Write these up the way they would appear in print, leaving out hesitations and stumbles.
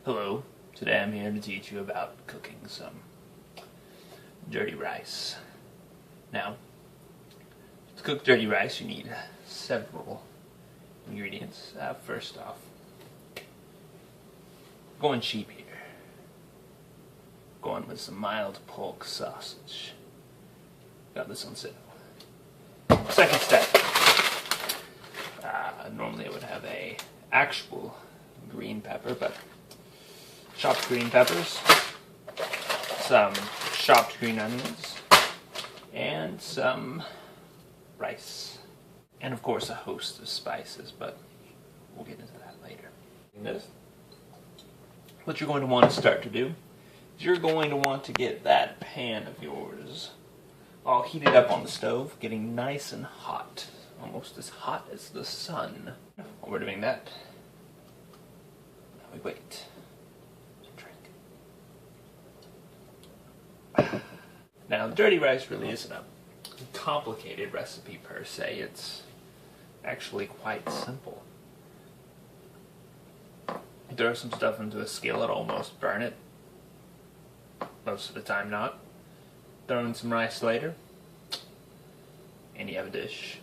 Hello, today I'm here to teach you about cooking some dirty rice. Now, to cook dirty rice you need several ingredients. First off, going cheap here. Going with some mild pork sausage. Got this on sale. Second step, normally I would have a actual green pepper, but chopped green peppers, some chopped green onions, and some rice. And of course a host of spices, but we'll get into that later. What you're going to want to start to do is you're going to want to get that pan of yours all heated up on the stove, getting nice and hot, almost as hot as the sun. While we're doing that, we wait. Now, dirty rice really isn't a complicated recipe per se. It's actually quite simple. Throw some stuff into a skillet, almost burn it. Most of the time not. Throw in some rice later, and you have a dish.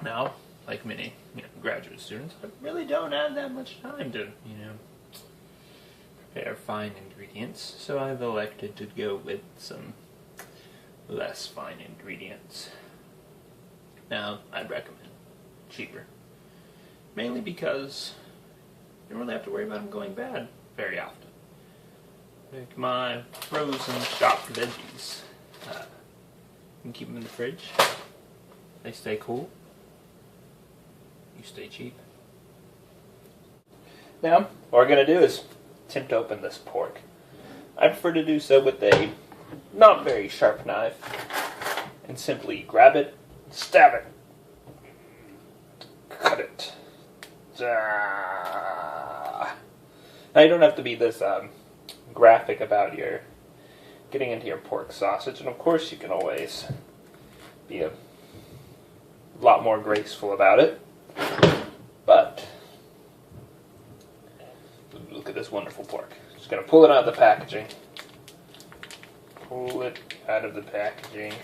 Now, like many graduate students, I really don't have that much time to, prepare fine ingredients, so I've elected to go with some less fine ingredients. Now, I'd recommend cheaper. Mainly because you don't really have to worry about them going bad very often. Like my frozen chopped veggies. You can keep them in the fridge. They stay cool. You stay cheap. Now, what we're going to do is attempt to open this pork. I prefer to do so with a not very sharp knife and simply grab it, stab it, cut it. Now you don't have to be this graphic about your getting into your pork sausage, and of course you can always be a lot more graceful about it, but look at this wonderful pork. Just going to pull it out of the packaging. Pull it out of the packaging.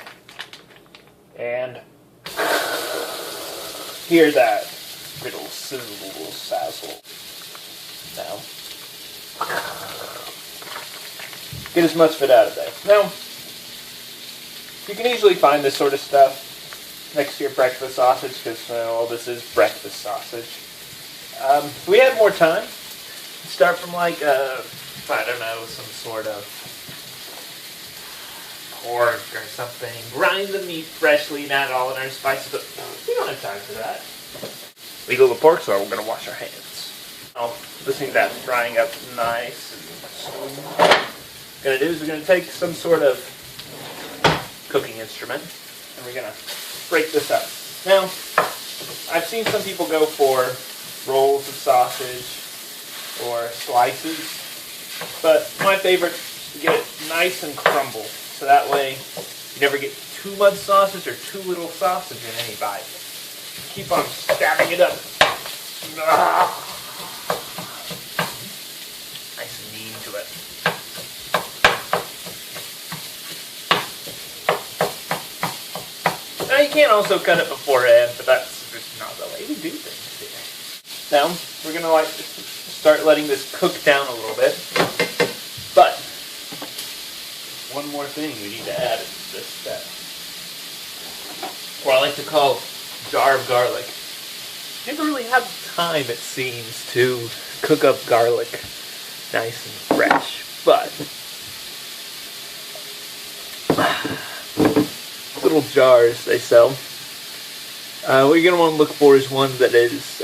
And hear that little sizzle sazzle. Now, get as much of it out of there. Now, you can easily find this sort of stuff next to your breakfast sausage, because, well, this is breakfast sausage. If we had more time, start from like, I don't know, some sort of pork or something. Grind the meat freshly, not all in our spices, but we don't have time for that. We go to the pork store, we're going to wash our hands. Now, listening to that frying up nice and smooth. What we're going to do is we're going to take some sort of cooking instrument, and we're going to break this up. Now, I've seen some people go for rolls of sausage or slices, but my favorite is to get it nice and crumbled, so that way you never get too much sausage or too little sausage in any bite. Keep on stabbing it up. Nice and mean to it. Now you can also cut it beforehand, but that's just not the way we do things here. Now, we're going to start letting this cook down a little bit, but one more thing we need to add into this step. What I like to call jar of garlic. You never really have time, it seems, to cook up garlic nice and fresh, but little jars they sell. What you're going to want to look for is one that is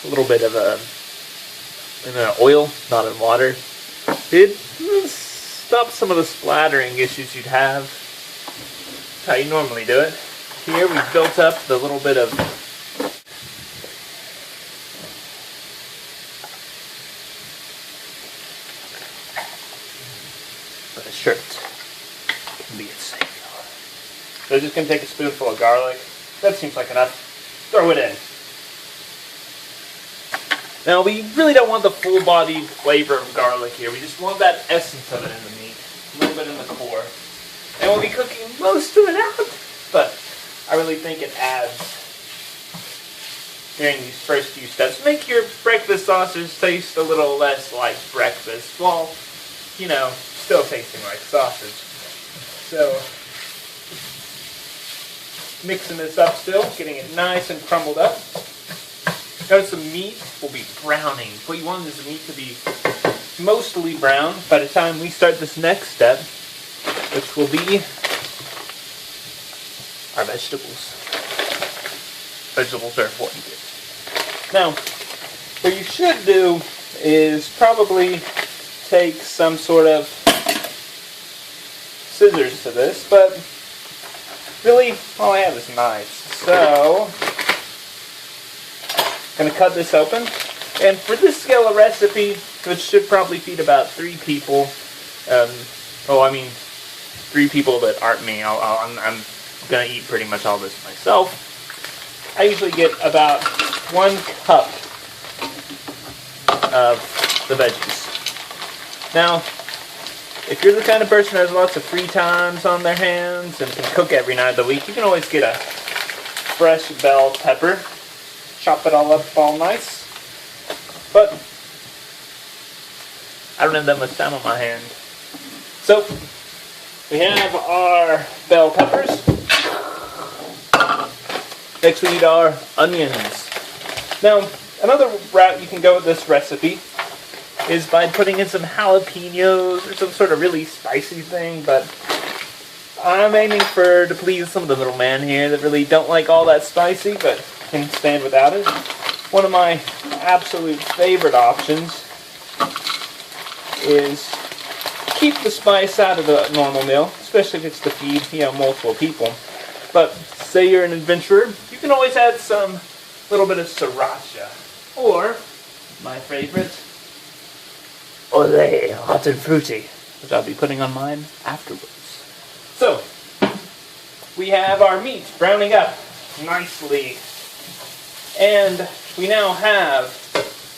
a little bit of in oil, not in water. It stops some of the splattering issues you'd have. That's how you normally do it. Here we've built up the little bit of a shirt can be safe. So just going to take a spoonful of garlic. That seems like enough. Throw it in. Now, we really don't want the full-bodied flavor of garlic here. We just want that essence of it in the meat, a little bit in the core. And we'll be cooking most of it out, but I really think it adds during these first few steps. Make your breakfast sausage taste a little less like breakfast while, you know, still tasting like sausage. So, mixing this up still, getting it nice and crumbled up. Notice the meat will be browning. What you want is the meat to be mostly brown by the time we start this next step, which will be our vegetables. Vegetables are important here. Now, what you should do is probably take some sort of scissors to this, but really all I have is knives. So, I'm going to cut this open. And for this scale of recipe, which should probably feed about 3 people, 3 people that aren't me, I'm going to eat pretty much all this myself. I usually get about 1 cup of the veggies. Now, if you're the kind of person who has lots of free times on their hands and can cook every night of the week, you can always get a fresh bell pepper, chop it all up all nice. But I don't have that much time on my hand. So, we have our bell peppers. Next we need our onions. Now, another route you can go with this recipe is by putting in some jalapenos or some sort of really spicy thing, but I'm aiming to please some of the little men here that really don't like all that spicy, but can stand without it. One of my absolute favorite options is keep the spice out of the normal meal, especially if it's to feed, multiple people. But say you're an adventurer, you can always add some little bit of sriracha, or my favorite, Olé hot and fruity, which I'll be putting on mine afterwards. So we have our meat browning up nicely, and we now have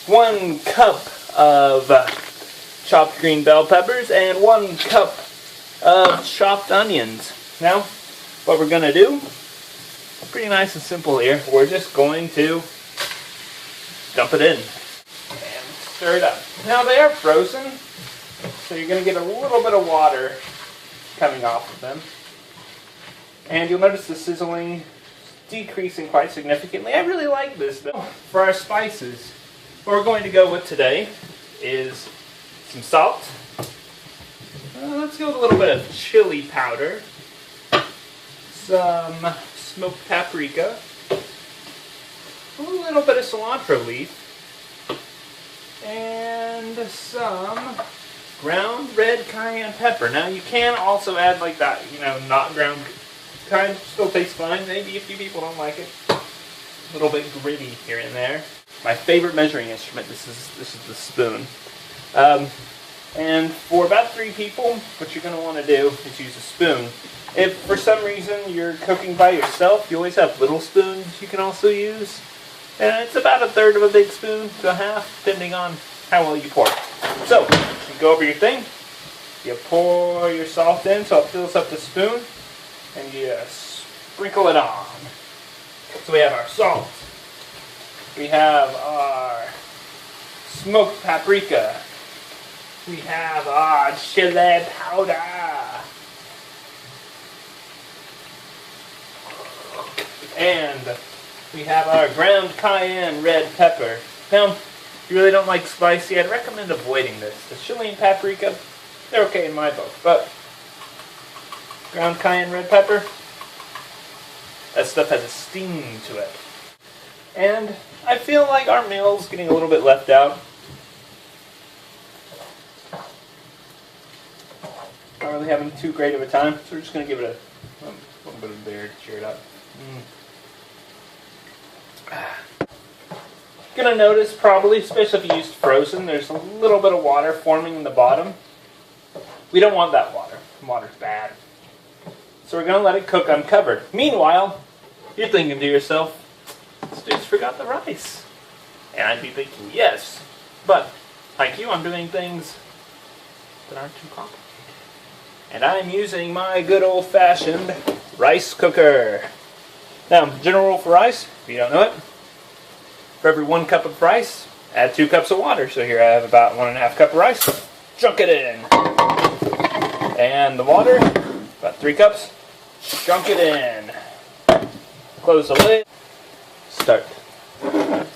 1 cup of chopped green bell peppers and 1 cup of chopped onions. Now, what we're going to do, pretty nice and simple here, we're just going to dump it in and stir it up. Now they are frozen, so you're going to get a little bit of water coming off of them. And you'll notice the sizzling decreasing quite significantly. I really like this though. For our spices, what we're going to go with today is some salt. Let's go with a little bit of chili powder. Some smoked paprika, a little bit of cilantro leaf, and some ground red cayenne pepper. Now you can also add like that, not ground kind, still tastes fine. Maybe a few people don't like it. A little bit gritty here and there. My favorite measuring instrument, this is the spoon. And for about 3 people, what you're going to want to do is use a spoon. If for some reason you're cooking by yourself, you always have little spoons you can also use. And it's about 1/3 of a big spoon to a half, depending on how well you pour it. So, you go over your thing, you pour your salt in so it fills up the spoon, and you sprinkle it on. So we have our salt. We have our smoked paprika. We have our chili powder. And we have our ground cayenne red pepper. Now, if you really don't like spicy, I'd recommend avoiding this. The chili and paprika, they're okay in my book, but ground cayenne red pepper, that stuff has a sting to it. And I feel like our meal's getting a little bit left out. Not really having too great of a time, so we're just going to give it a little bit of beer to cheer it up. You're going to notice probably, especially if you used frozen, there's a little bit of water forming in the bottom. We don't want that water. Water's bad. So we're going to let it cook uncovered. Meanwhile, you're thinking to yourself, this dude's forgot the rice. And I'd be thinking, yes, but like you, I'm doing things that aren't too complicated. And I'm using my good old-fashioned rice cooker. Now, general rule for rice, if you don't know it, for every 1 cup of rice, add 2 cups of water. So here I have about 1.5 cups of rice. Chunk it in. And the water, about 3 cups. Chunk it in. Close the lid. Start. That's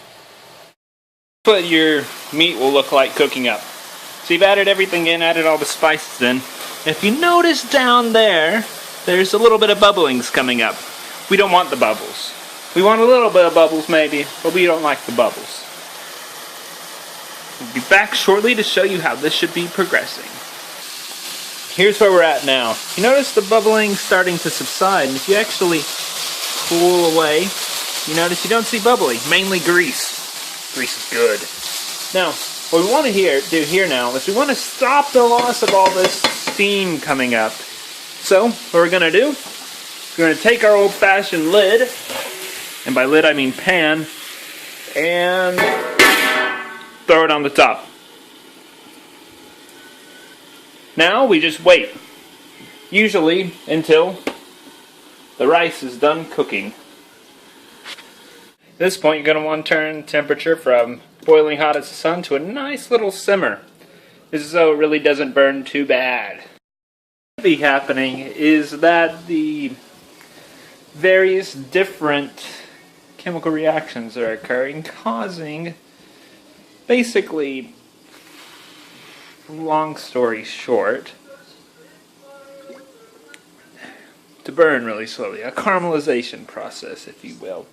what your meat will look like cooking up. So you've added everything in, added all the spices in. If you notice down there, there's a little bit of bubblings coming up. We don't want the bubbles. We want a little bit of bubbles maybe, but we don't like the bubbles. We'll be back shortly to show you how this should be progressing. Here's where we're at now. You notice the bubbling starting to subside, and if you actually pull away, you notice you don't see bubbly, mainly grease. Grease is good. Now, what we want to do here now is we want to stop the loss of all this steam coming up. So, what we're going to do, we're going to take our old-fashioned lid, and by lid I mean pan, and throw it on the top. Now we just wait, usually until the rice is done cooking. At this point, you're going to want to turn the temperature from boiling hot as the sun to a nice little simmer. This is so it really doesn't burn too bad. What will be happening is that the various different chemical reactions are occurring, causing, basically, long story short, to burn really slowly. A caramelization process, if you will.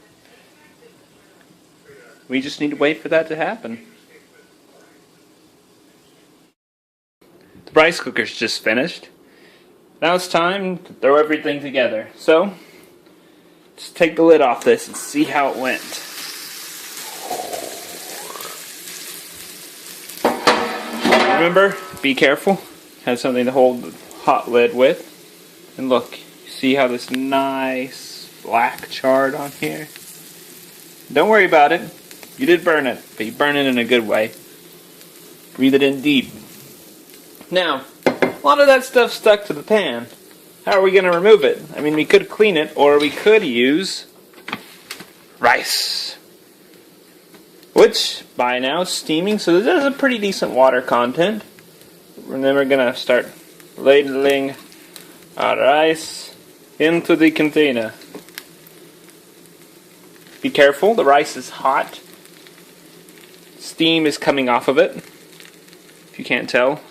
We just need to wait for that to happen. The rice cooker's just finished. Now it's time to throw everything together. So, just take the lid off this and see how it went. Remember, be careful. Have something to hold the hot lid with. And look, see how this nice black chard on here? Don't worry about it. You did burn it, but you burn it in a good way. Breathe it in deep. Now, a lot of that stuff stuck to the pan. How are we going to remove it? I mean, we could clean it, or we could use rice, which by now is steaming, so this has a pretty decent water content. And then we're going to start ladling our rice into the container. Be careful, the rice is hot. Steam is coming off of it, if you can't tell.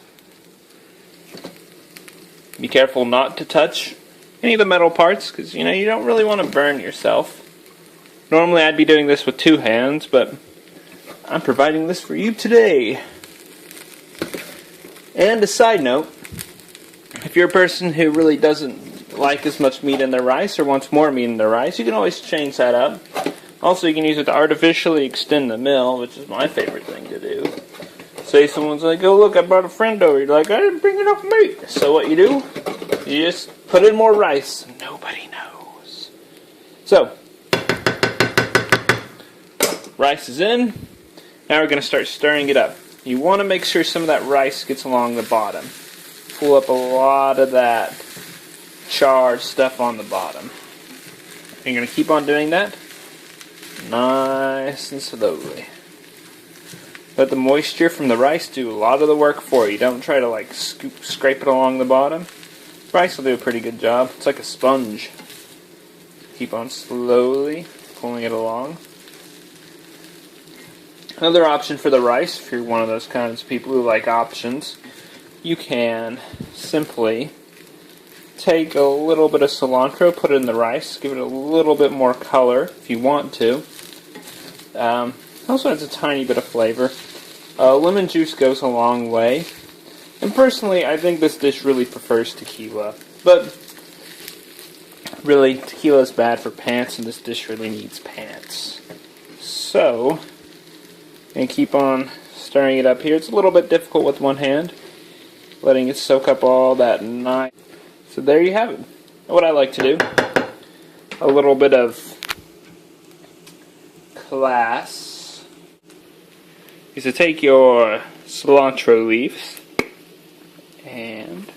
Be careful not to touch any of the metal parts, because you don't really want to burn yourself. Normally I'd be doing this with 2 hands, but I'm providing this for you today. And a side note, if you're a person who really doesn't like as much meat in their rice or wants more meat in their rice, you can always change that up. Also, you can use it to artificially extend the meal, which is my favorite thing to do. Say someone's like, oh look, I brought a friend over. You're like, I didn't bring enough meat. So what you do, you just put in more rice. Nobody knows. So, rice is in. Now we're going to start stirring it up. You want to make sure some of that rice gets along the bottom. Pull up a lot of that charred stuff on the bottom. You're going to keep on doing that. Nice and slowly. Let the moisture from the rice do a lot of the work for you. Don't try to scrape it along the bottom. Rice will do a pretty good job. It's like a sponge. Keep on slowly pulling it along. Another option for the rice, if you're one of those kinds of people who like options, you can simply take a little bit of cilantro, put it in the rice, give it a little bit more color if you want to. Also adds a tiny bit of flavor. Lemon juice goes a long way. And personally, I think this dish really prefers tequila. But really, tequila is bad for pants, and this dish really needs pants. So, I'm going to keep on stirring it up here. It's a little bit difficult with one hand, letting it soak up all that nice. So there you have it. What I like to do, a little bit of class. is to take your cilantro leaves and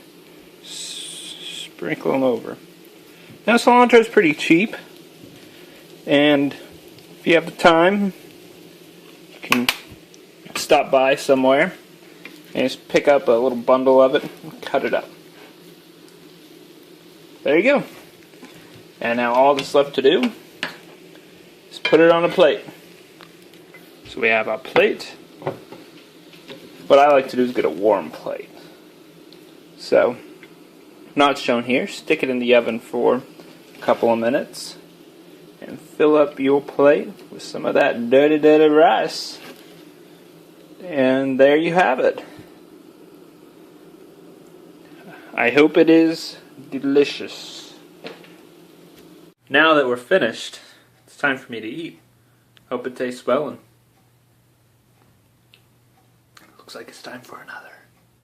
sprinkle them over. Now cilantro is pretty cheap, and if you have the time, you can stop by somewhere and just pick up a little bundle of it and cut it up. There you go. And now all that's left to do is put it on a plate. So we have our plate. What I like to do is get a warm plate. So, not shown here, stick it in the oven for a couple of minutes and fill up your plate with some of that dirty, dirty rice. And there you have it. I hope it is delicious. Now that we're finished, it's time for me to eat. Hope it tastes well, and looks like it's time for another.